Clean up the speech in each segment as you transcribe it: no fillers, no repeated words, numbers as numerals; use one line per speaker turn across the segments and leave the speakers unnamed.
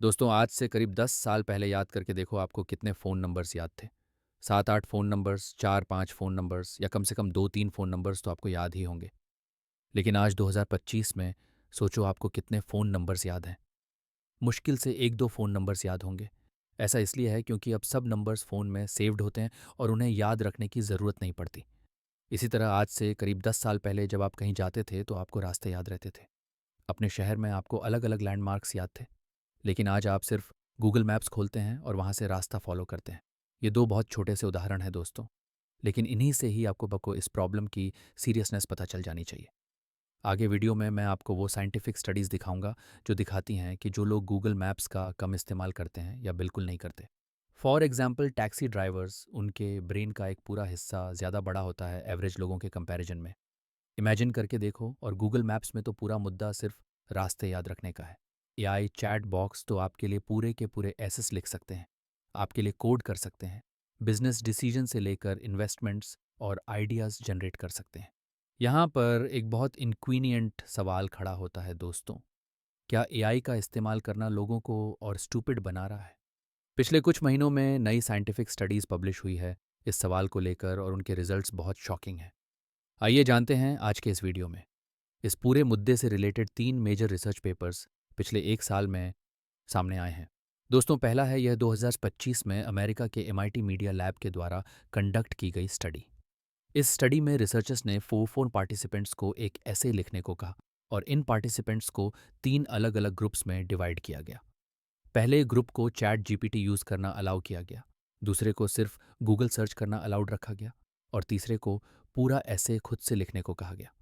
दोस्तों, आज से करीब 10 साल पहले याद करके देखो आपको कितने फ़ोन नंबर्स याद थे। 7-8 फ़ोन नंबर्स, 4-5 फ़ोन नंबर्स या कम से कम 2-3 फ़ोन नंबर्स तो आपको याद ही होंगे। लेकिन आज 2025 में सोचो आपको कितने फ़ोन नंबर्स याद हैं। मुश्किल से 1-2 फ़ोन नंबर्स याद होंगे। ऐसा इसलिए है क्योंकि अब सब नंबर्स फ़ोन में सेव्ड होते हैं और उन्हें याद रखने की ज़रूरत नहीं पड़ती। इसी तरह आज से करीब 10 साल पहले जब आप कहीं जाते थे तो आपको रास्ते याद रहते थे। अपने शहर में आपको अलग-अलग लैंडमार्क्स याद थे। लेकिन आज आप सिर्फ गूगल मैप्स खोलते हैं और वहाँ से रास्ता फॉलो करते हैं। ये दो बहुत छोटे से उदाहरण हैं दोस्तों, लेकिन इन्हीं से ही आपको इस प्रॉब्लम की सीरियसनेस पता चल जानी चाहिए। आगे वीडियो में मैं आपको वो साइंटिफिक स्टडीज़ दिखाऊंगा जो दिखाती हैं कि जो लोग गूगल मैप्स का कम इस्तेमाल करते हैं या बिल्कुल नहीं करते। फॉर एग्जाम्पल टैक्सी ड्राइवर्स, उनके ब्रेन का एक पूरा हिस्सा ज़्यादा बड़ा होता है एवरेज लोगों के कंपैरिजन में। इमेजिन करके देखो, और गूगल मैप्स में तो पूरा मुद्दा सिर्फ रास्ते याद रखने का है। एआई चैट बॉक्स तो आपके लिए पूरे के पूरे एसेस लिख सकते हैं, आपके लिए कोड कर सकते हैं, बिजनेस डिसीजन से लेकर इन्वेस्टमेंट्स और आइडियाज़ जनरेट कर सकते हैं। यहाँ पर एक बहुत इनक्वीनियंट सवाल खड़ा होता है दोस्तों, क्या एआई का इस्तेमाल करना लोगों को और स्टूपिड बना रहा है? पिछले कुछ महीनों में नई साइंटिफिक स्टडीज़ पब्लिश हुई है इस सवाल को लेकर, और उनके रिजल्ट्स बहुत शॉकिंग हैं। आइए जानते हैं आज के इस वीडियो में। इस पूरे मुद्दे से रिलेटेड 3 मेजर रिसर्च पेपर्स पिछले 1 साल में सामने आए हैं। दोस्तों, पहला है यह 2025 में अमेरिका के एमआईटी मीडिया लैब के द्वारा कंडक्ट की गई स्टडी। इस स्टडी में रिसर्चर्स ने 4 पार्टिसिपेंट्स को एक ऐसे लिखने को कहा, और इन पार्टिसिपेंट्स को 3 अलग-अलग ग्रुप्स में डिवाइड किया गया। पहले ग्रुप को चैट जीपीटी यूज़ करना अलाउ किया गया, दूसरे को सिर्फ गूगल सर्च करना अलाउड रखा गया, और तीसरे को पूरा ऐसे खुद से लिखने को कहा गया।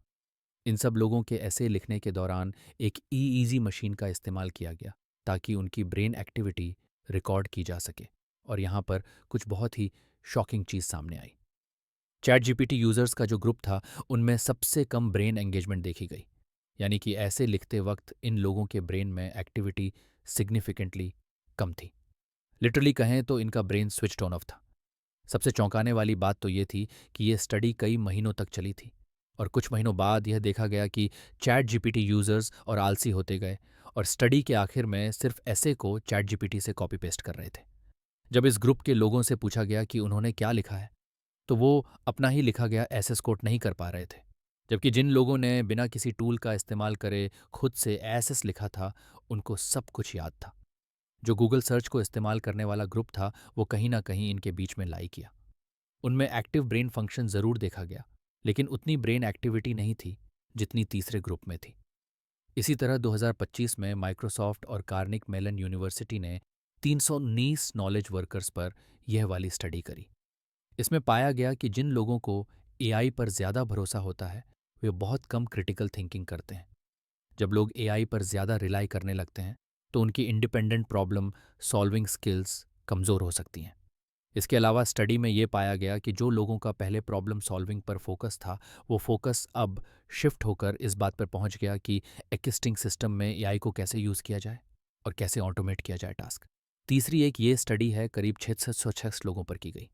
इन सब लोगों के ऐसे लिखने के दौरान एक ईईजी मशीन का इस्तेमाल किया गया ताकि उनकी ब्रेन एक्टिविटी रिकॉर्ड की जा सके। और यहाँ पर कुछ बहुत ही शॉकिंग चीज़ सामने आई। चैट जीपीटी यूज़र्स का जो ग्रुप था, उनमें सबसे कम ब्रेन एंगेजमेंट देखी गई। यानी कि ऐसे लिखते वक्त इन लोगों के ब्रेन में एक्टिविटी सिग्निफिकेंटली कम थी। लिटरली कहें तो इनका ब्रेन स्विच्ड ऑन ऑफ था। सबसे चौंकाने वाली बात तो ये थी कि ये स्टडी कई महीनों तक चली थी, और कुछ महीनों बाद यह देखा गया कि चैट जीपीटी यूजर्स और आलसी होते गए, और स्टडी के आखिर में सिर्फ ऐसे को चैट जीपीटी से कॉपी पेस्ट कर रहे थे। जब इस ग्रुप के लोगों से पूछा गया कि उन्होंने क्या लिखा है, तो वो अपना ही लिखा गया एसेस कोट नहीं कर पा रहे थे। जबकि जिन लोगों ने बिना किसी टूल का इस्तेमाल करे खुद से एसेस लिखा था, उनको सब कुछ याद था। जो गूगल सर्च को इस्तेमाल करने वाला ग्रुप था, वो कहीं ना कहीं इनके बीच में लाई किया। उनमें एक्टिव ब्रेन फंक्शन ज़रूर देखा गया, लेकिन उतनी ब्रेन एक्टिविटी नहीं थी जितनी तीसरे ग्रुप में थी। इसी तरह 2025 में माइक्रोसॉफ्ट और कार्निक मेलन यूनिवर्सिटी ने 319 नॉलेज वर्कर्स पर यह वाली स्टडी करी। इसमें पाया गया कि जिन लोगों को एआई पर ज़्यादा भरोसा होता है, वे बहुत कम क्रिटिकल थिंकिंग करते हैं। जब लोग एआई पर ज़्यादा रिलाई करने लगते हैं, तो उनकी इंडिपेंडेंट प्रॉब्लम सॉल्विंग स्किल्स कमज़ोर हो सकती हैं। इसके अलावा स्टडी में ये पाया गया कि जो लोगों का पहले प्रॉब्लम सॉल्विंग पर फोकस था, वो फोकस अब शिफ्ट होकर इस बात पर पहुंच गया कि एक्जिस्टिंग सिस्टम में एआई को कैसे यूज़ किया जाए और कैसे ऑटोमेट किया जाए टास्क। तीसरी एक ये स्टडी है करीब 606 लोगों पर की गई।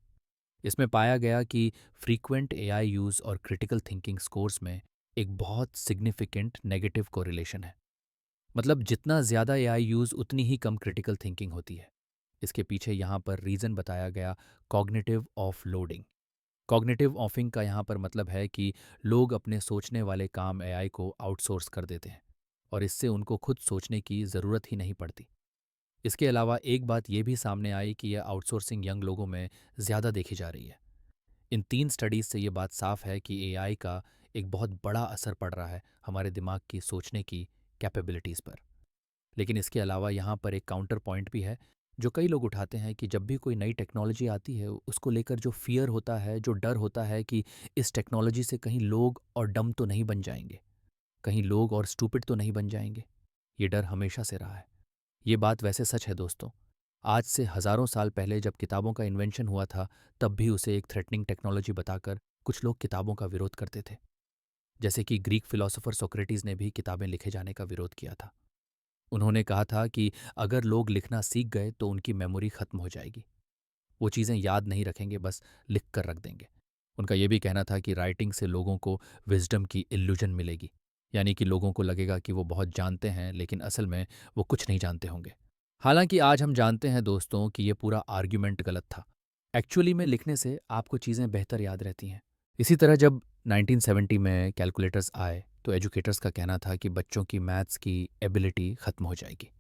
इसमें पाया गया कि फ्रीक्वेंट एआई यूज़ और क्रिटिकल थिंकिंग स्कोर्स में एक बहुत सिग्निफिकेंट नेगेटिव कोरिलेशन है। मतलब जितना ज़्यादा एआई यूज़ उतनी ही कम क्रिटिकल थिंकिंग होती है। इसके पीछे यहाँ पर रीज़न बताया गया कॉग्निटिव ऑफ लोडिंग। कॉग्निटिव ऑफिंग का यहाँ पर मतलब है कि लोग अपने सोचने वाले काम एआई को आउटसोर्स कर देते हैं, और इससे उनको खुद सोचने की ज़रूरत ही नहीं पड़ती। इसके अलावा एक बात ये भी सामने आई कि यह आउटसोर्सिंग यंग लोगों में ज़्यादा देखी जा रही है। इन 3 स्टडीज़ से ये बात साफ है कि एआई का एक बहुत बड़ा असर पड़ रहा है हमारे दिमाग की सोचने की कैपेबिलिटीज़ पर। लेकिन इसके अलावा यहाँ पर एक काउंटर पॉइंट भी है जो कई लोग उठाते हैं कि जब भी कोई नई टेक्नोलॉजी आती है, उसको लेकर जो फ़ियर होता है, जो डर होता है कि इस टेक्नोलॉजी से कहीं लोग और डम तो नहीं बन जाएंगे, कहीं लोग और स्टूपिड तो नहीं बन जाएंगे। ये डर हमेशा से रहा है। ये बात वैसे सच है दोस्तों। आज से हज़ारों साल पहले जब किताबों का इन्वेंशन हुआ था, तब भी उसे एक थ्रेटनिंग टेक्नोलॉजी बताकर कुछ लोग किताबों का विरोध करते थे। जैसे कि ग्रीक फिलोसोफर सोक्रेटिस ने भी किताबें लिखे जाने का विरोध किया था। उन्होंने कहा था कि अगर लोग लिखना सीख गए तो उनकी मेमोरी खत्म हो जाएगी। वो चीज़ें याद नहीं रखेंगे, बस लिख कर रख देंगे। उनका ये भी कहना था कि राइटिंग से लोगों को विजडम की इल्यूजन मिलेगी, यानी कि लोगों को लगेगा कि वो बहुत जानते हैं, लेकिन असल में वो कुछ नहीं जानते होंगे। हालांकि आज हम जानते हैं दोस्तों कि ये पूरा आर्ग्यूमेंट गलत था। एक्चुअली में लिखने से आपको चीज़ें बेहतर याद रहती हैं। इसी तरह जब 1970 में कैलकुलेटर्स आए तो एजुकेटर्स का कहना था कि बच्चों की मैथ्स की एबिलिटी ख़त्म हो जाएगी।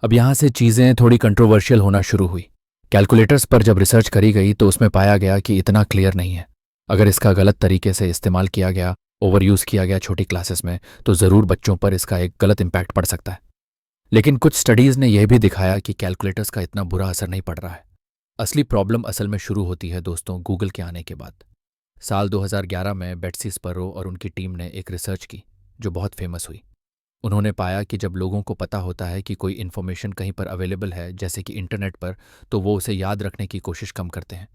अब यहाँ से चीज़ें थोड़ी कंट्रोवर्शियल होना शुरू हुई। कैलकुलेटर्स पर जब रिसर्च करी गई तो उसमें पाया गया कि इतना क्लियर नहीं है। अगर इसका गलत तरीके से इस्तेमाल किया गया, ओवर यूज़ किया गया छोटी क्लासेस में, तो ज़रूर बच्चों पर इसका एक गलत इम्पैक्ट पड़ सकता है। लेकिन कुछ स्टडीज़ ने यह भी दिखाया कि कैलकुलेटर्स का इतना बुरा असर नहीं पड़ रहा है। असली प्रॉब्लम असल में शुरू होती है दोस्तों गूगल के आने के बाद। साल 2011 में बेट्सी स्परो और उनकी टीम ने एक रिसर्च की जो बहुत फेमस हुई। उन्होंने पाया कि जब लोगों को पता होता है कि कोई इन्फॉर्मेशन कहीं पर अवेलेबल है, जैसे कि इंटरनेट पर, तो वो उसे याद रखने की कोशिश कम करते हैं।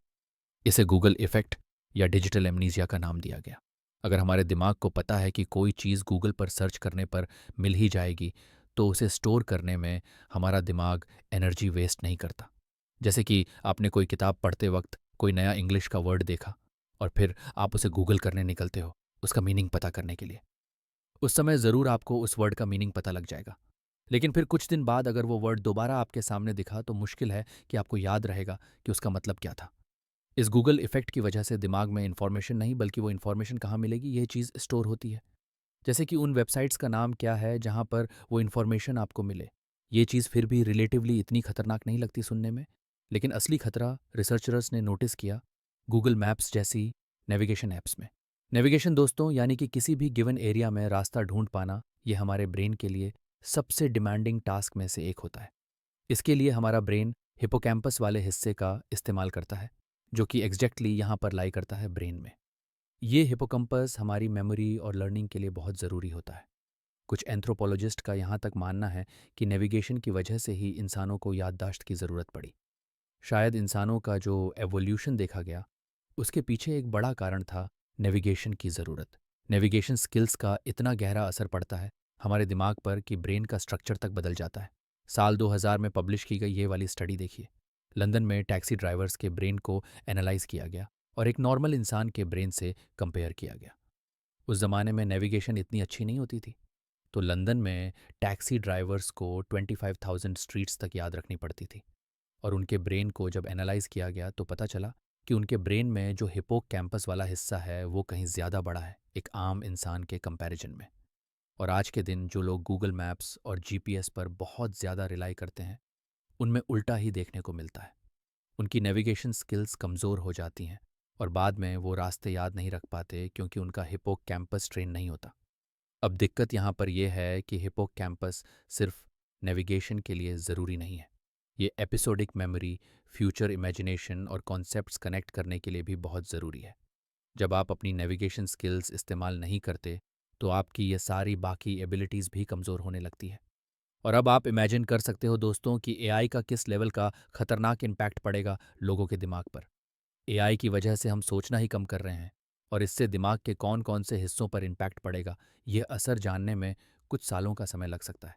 इसे गूगल इफेक्ट या डिजिटल एमनीजिया का नाम दिया गया। अगर हमारे दिमाग को पता है कि कोई चीज़ गूगल पर सर्च करने पर मिल ही जाएगी, तो उसे स्टोर करने में हमारा दिमाग एनर्जी वेस्ट नहीं करता। जैसे कि आपने कोई किताब पढ़ते वक्त कोई नया इंग्लिश का वर्ड देखा और फिर आप उसे गूगल करने निकलते हो उसका मीनिंग पता करने के लिए। उस समय ज़रूर आपको उस वर्ड का मीनिंग पता लग जाएगा। लेकिन फिर कुछ दिन बाद अगर वो वर्ड दोबारा आपके सामने दिखा तो मुश्किल है कि आपको याद रहेगा कि उसका मतलब क्या था। इस गूगल इफेक्ट की वजह से दिमाग में इन्फॉर्मेशन नहीं बल्कि वो इन्फॉर्मेशन कहाँ मिलेगी ये चीज़ स्टोर होती है। जैसे कि उन वेबसाइट्स का नाम क्या है जहाँ पर वो इन्फॉर्मेशन आपको मिले। ये चीज़ फिर भी रिलेटिवली इतनी खतरनाक नहीं लगती सुनने में। लेकिन असली खतरा रिसर्चर्स ने नोटिस किया गूगल मैप्स जैसी नेविगेशन ऐप्स में। नेविगेशन दोस्तों यानी कि किसी भी गिवन एरिया में रास्ता ढूंढ पाना, ये हमारे ब्रेन के लिए सबसे डिमांडिंग टास्क में से एक होता है। इसके लिए हमारा ब्रेन हिपोकैम्पस वाले हिस्से का इस्तेमाल करता है जो कि एग्जैक्टली यहाँ पर लाई करता है ब्रेन में। ये हिपोकैम्पस हमारी मेमोरी और लर्निंग के लिए बहुत ज़रूरी होता है। कुछ एंथ्रोपोलॉजिस्ट का यहाँ तक मानना है कि नेविगेशन की वजह से ही इंसानों को याददाश्त की ज़रूरत पड़ी। शायद इंसानों का जो एवोल्यूशन देखा गया उसके पीछे एक बड़ा कारण था नेविगेशन की ज़रूरत। नेविगेशन स्किल्स का इतना गहरा असर पड़ता है हमारे दिमाग पर कि ब्रेन का स्ट्रक्चर तक बदल जाता है। साल 2000 में पब्लिश की गई ये वाली स्टडी देखिए। लंदन में टैक्सी ड्राइवर्स के ब्रेन को एनालाइज किया गया और एक नॉर्मल इंसान के ब्रेन से कंपेयर किया गया। उस ज़माने में नेविगेशन इतनी अच्छी नहीं होती थी, तो लंदन में टैक्सी ड्राइवर्स को 25,000 स्ट्रीट्स तक याद रखनी पड़ती थी। और उनके ब्रेन को जब एनालाइज किया गया तो पता चला कि उनके ब्रेन में जो हिपोक कैंपस वाला हिस्सा है वो कहीं ज़्यादा बड़ा है एक आम इंसान के कंपैरिजन में। और आज के दिन जो लोग गूगल मैप्स और जीपीएस पर बहुत ज़्यादा रिलाई करते हैं उनमें उल्टा ही देखने को मिलता है। उनकी नेविगेशन स्किल्स कमज़ोर हो जाती हैं और बाद में वो रास्ते याद नहीं रख पाते क्योंकि उनका हिपोक कैंपस ट्रेन नहीं होता। अब दिक्कत यहाँ पर यह है कि हिपोक कैंपस सिर्फ नेविगेशन के लिए ज़रूरी नहीं है। ये एपिसोडिक मेमोरी, फ्यूचर इमेजिनेशन और कॉन्सेप्ट्स कनेक्ट करने के लिए भी बहुत ज़रूरी है। जब आप अपनी नेविगेशन स्किल्स इस्तेमाल नहीं करते तो आपकी ये सारी बाकी एबिलिटीज़ भी कमज़ोर होने लगती है। और अब आप इमेजिन कर सकते हो दोस्तों कि एआई का किस लेवल का खतरनाक इम्पैक्ट पड़ेगा लोगों के दिमाग पर। एआई की वजह से हम सोचना ही कम कर रहे हैं और इससे दिमाग के कौन कौन से हिस्सों पर इम्पैक्ट पड़ेगा ये असर जानने में कुछ सालों का समय लग सकता है,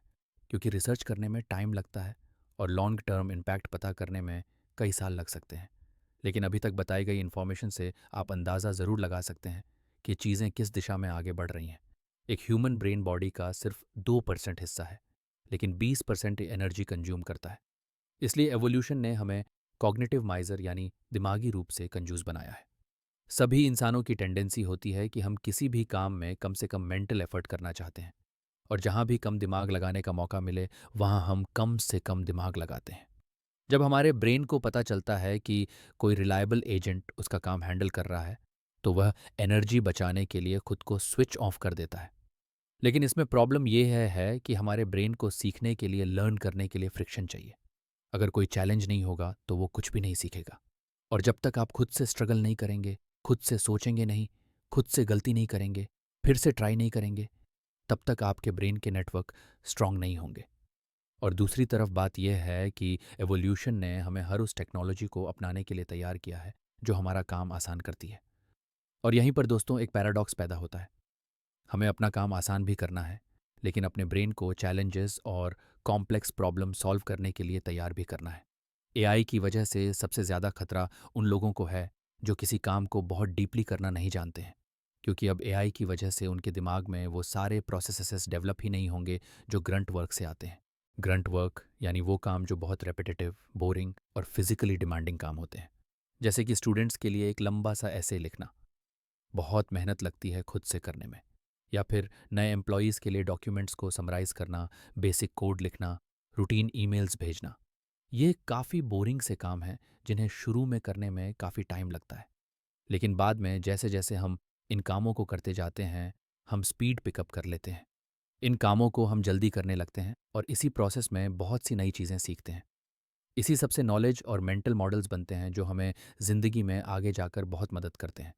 क्योंकि रिसर्च करने में टाइम लगता है और लॉन्ग टर्म इम्पैक्ट पता करने में कई साल लग सकते हैं। लेकिन अभी तक बताई गई इन्फॉर्मेशन से आप अंदाज़ा ज़रूर लगा सकते हैं कि चीज़ें किस दिशा में आगे बढ़ रही हैं। एक ह्यूमन ब्रेन बॉडी का सिर्फ 2% हिस्सा है, लेकिन 20% एनर्जी कंज्यूम करता है। इसलिए एवोल्यूशन ने हमें कॉग्निटिव माइजर यानी दिमागी रूप से कंजूस बनाया है। सभी इंसानों की टेंडेंसी होती है कि हम किसी भी काम में कम से कम मेंटल एफर्ट करना चाहते हैं और जहाँ भी कम दिमाग लगाने का मौका मिले वहाँ हम कम से कम दिमाग लगाते हैं। जब हमारे ब्रेन को पता चलता है कि कोई रिलायबल एजेंट उसका काम हैंडल कर रहा है तो वह एनर्जी बचाने के लिए खुद को स्विच ऑफ कर देता है। लेकिन इसमें प्रॉब्लम यह है कि हमारे ब्रेन को सीखने के लिए, लर्न करने के लिए फ्रिक्शन चाहिए। अगर कोई चैलेंज नहीं होगा तो वो कुछ भी नहीं सीखेगा। और जब तक आप खुद से स्ट्रगल नहीं करेंगे, खुद से सोचेंगे नहीं, खुद से गलती नहीं करेंगे, फिर से ट्राई नहीं करेंगे, तब तक आपके ब्रेन के नेटवर्क स्ट्रांग नहीं होंगे। और दूसरी तरफ बात यह है कि एवोल्यूशन ने हमें हर उस टेक्नोलॉजी को अपनाने के लिए तैयार किया है जो हमारा काम आसान करती है। और यहीं पर दोस्तों एक पैराडॉक्स पैदा होता है। हमें अपना काम आसान भी करना है, लेकिन अपने ब्रेन को चैलेंजेस और कॉम्प्लेक्स प्रॉब्लम सॉल्व करने के लिए तैयार भी करना है। एआई की वजह से सबसे ज़्यादा खतरा उन लोगों को है जो किसी काम को बहुत डीपली करना नहीं जानते हैं, क्योंकि अब एआई की वजह से उनके दिमाग में वो सारे प्रोसेसेस डेवलप ही नहीं होंगे जो ग्रंट वर्क से आते हैं। ग्रंट वर्क यानी वो काम जो बहुत रेपिटेटिव, बोरिंग और फिजिकली डिमांडिंग काम होते हैं। जैसे कि स्टूडेंट्स के लिए एक लंबा सा ऐसे लिखना, बहुत मेहनत लगती है खुद से करने में। या फिर नए एम्प्लॉयज़ के लिए डॉक्यूमेंट्स को समराइज़ करना, बेसिक कोड लिखना, रूटीन ईमेल्स भेजना। ये काफ़ी बोरिंग से काम हैं जिन्हें शुरू में करने में काफ़ी टाइम लगता है। लेकिन बाद में जैसे जैसे हम इन कामों को करते जाते हैं, हम स्पीड पिकअप कर लेते हैं। इन कामों को हम जल्दी करने लगते हैं और इसी प्रोसेस में बहुत सी नई चीज़ें सीखते हैं। इसी सबसे नॉलेज और मेंटल मॉडल्स बनते हैं जो हमें ज़िंदगी में आगे जाकर बहुत मदद करते हैं।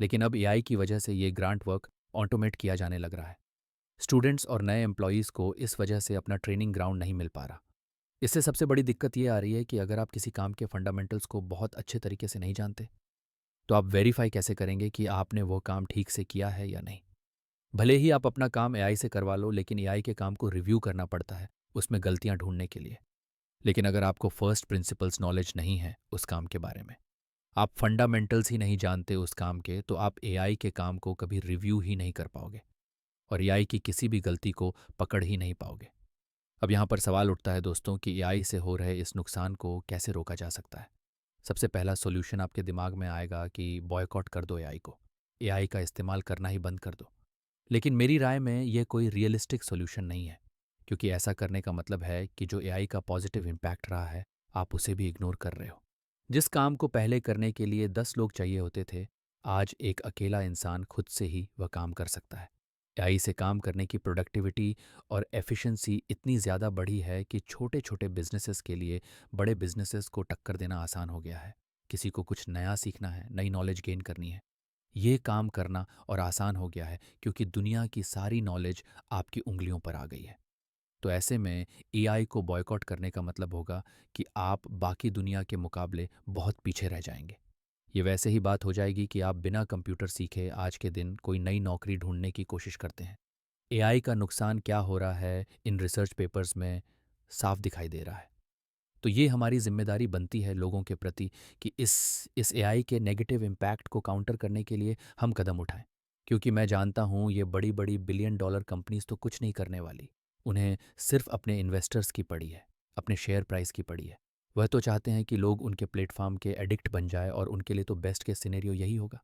लेकिन अब एआई की वजह से ये ग्रांट वर्क ऑटोमेट किया जाने लग रहा है। स्टूडेंट्स और नए एम्प्लॉयज़ को इस वजह से अपना ट्रेनिंग ग्राउंड नहीं मिल पा रहा। इससे सबसे बड़ी दिक्कत ये आ रही है कि अगर आप किसी काम के फंडामेंटल्स को बहुत अच्छे तरीके से नहीं जानते, तो आप वेरीफाई कैसे करेंगे कि आपने वो काम ठीक से किया है या नहीं? भले ही आप अपना काम एआई से करवा लो, लेकिन एआई के काम को रिव्यू करना पड़ता है, उसमें गलतियां ढूंढने के लिए। लेकिन अगर आपको फर्स्ट प्रिंसिपल्स नॉलेज नहीं है उस काम के बारे में, आप फंडामेंटल्स ही नहीं जानते उस काम के, तो आप एआई के काम को कभी रिव्यू ही नहीं कर पाओगे और एआई की किसी भी गलती को पकड़ ही नहीं पाओगे। अब यहाँ पर सवाल उठता है दोस्तों कि एआई से हो रहे इस नुकसान को कैसे रोका जा सकता है। सबसे पहला सॉल्यूशन आपके दिमाग में आएगा कि बॉयकॉट कर दो एआई को, एआई का इस्तेमाल करना ही बंद कर दो। लेकिन मेरी राय में ये कोई रियलिस्टिक सॉल्यूशन नहीं है, क्योंकि ऐसा करने का मतलब है कि जो एआई का पॉजिटिव इम्पैक्ट रहा है, आप उसे भी इग्नोर कर रहे हो। जिस काम को पहले करने के लिए 10 लोग चाहिए होते थे, आज एक अकेला इंसान खुद से ही वह काम कर सकता है। एआई से काम करने की प्रोडक्टिविटी और एफिशिएंसी इतनी ज़्यादा बढ़ी है कि छोटे छोटे बिजनेसेस के लिए बड़े बिजनेसेस को टक्कर देना आसान हो गया है। किसी को कुछ नया सीखना है, नई नॉलेज गेन करनी है, ये काम करना और आसान हो गया है, क्योंकि दुनिया की सारी नॉलेज आपकी उंगलियों पर आ गई है। तो ऐसे में एआई को बॉयकॉट करने का मतलब होगा कि आप बाकी दुनिया के मुकाबले बहुत पीछे रह जाएंगे। ये वैसे ही बात हो जाएगी कि आप बिना कंप्यूटर सीखे आज के दिन कोई नई नौकरी ढूंढने की कोशिश करते हैं। एआई का नुकसान क्या हो रहा है इन रिसर्च पेपर्स में साफ दिखाई दे रहा है। तो ये हमारी जिम्मेदारी बनती है लोगों के प्रति कि इस एआई के नेगेटिव इम्पैक्ट को काउंटर करने के लिए हम कदम उठाएं। क्योंकि मैं जानता हूँ ये बड़ी बड़ी बिलियन डॉलर कंपनीज तो कुछ नहीं करने वाली। उन्हें सिर्फ अपने इन्वेस्टर्स की पड़ी है, अपने शेयर प्राइस की पड़ी है। वह तो चाहते हैं कि लोग उनके प्लेटफॉर्म के एडिक्ट बन जाए और उनके लिए तो बेस्ट केस सिनेरियो यही होगा।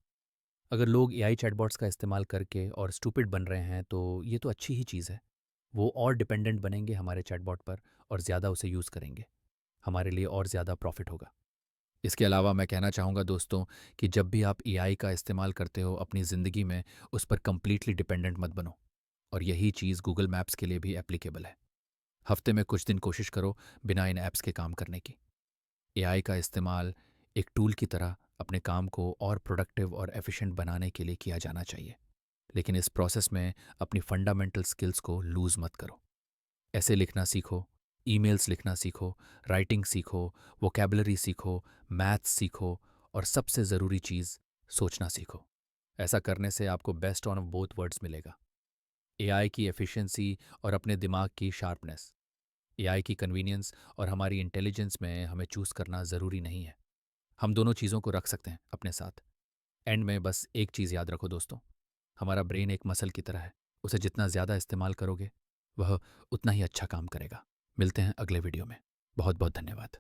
अगर लोग एआई चैटबॉट्स का इस्तेमाल करके और स्टूपिड बन रहे हैं तो ये तो अच्छी ही चीज़ है। वो और डिपेंडेंट बनेंगे हमारे चैटबॉट पर और ज़्यादा उसे यूज़ करेंगे, हमारे लिए और ज़्यादा प्रॉफिट होगा। इसके अलावा मैं कहना चाहूँगा दोस्तों कि जब भी आप एआई का इस्तेमाल करते हो अपनी ज़िंदगी में, उस पर कंप्लीटली डिपेंडेंट मत बनो। और यही चीज़ गूगल मैप्स के लिए भी एप्लीकेबल है। हफ्ते में कुछ दिन कोशिश करो बिना इन ऐप्स के काम करने की। एआई का इस्तेमाल एक टूल की तरह अपने काम को और प्रोडक्टिव और एफिशिएंट बनाने के लिए किया जाना चाहिए। लेकिन इस प्रोसेस में अपनी फंडामेंटल स्किल्स को लूज़ मत करो। ऐसे लिखना सीखो, ईमेल्स लिखना सीखो, राइटिंग सीखो, वोकैबुलरी सीखो, मैथ्स सीखो और सबसे ज़रूरी चीज़, सोचना सीखो। ऐसा करने से आपको बेस्ट ऑन बोथ वर्ड्स मिलेगा। एआई की एफिशिएंसी और अपने दिमाग की शार्पनेस। एआई की कन्वीनियंस और हमारी इंटेलिजेंस में हमें चूज़ करना ज़रूरी नहीं है। हम दोनों चीज़ों को रख सकते हैं अपने साथ। एंड में बस एक चीज़ याद रखो दोस्तों, हमारा ब्रेन एक मसल की तरह है। उसे जितना ज़्यादा इस्तेमाल करोगे, वह उतना ही अच्छा काम करेगा। मिलते हैं अगले वीडियो में। बहुत बहुत धन्यवाद।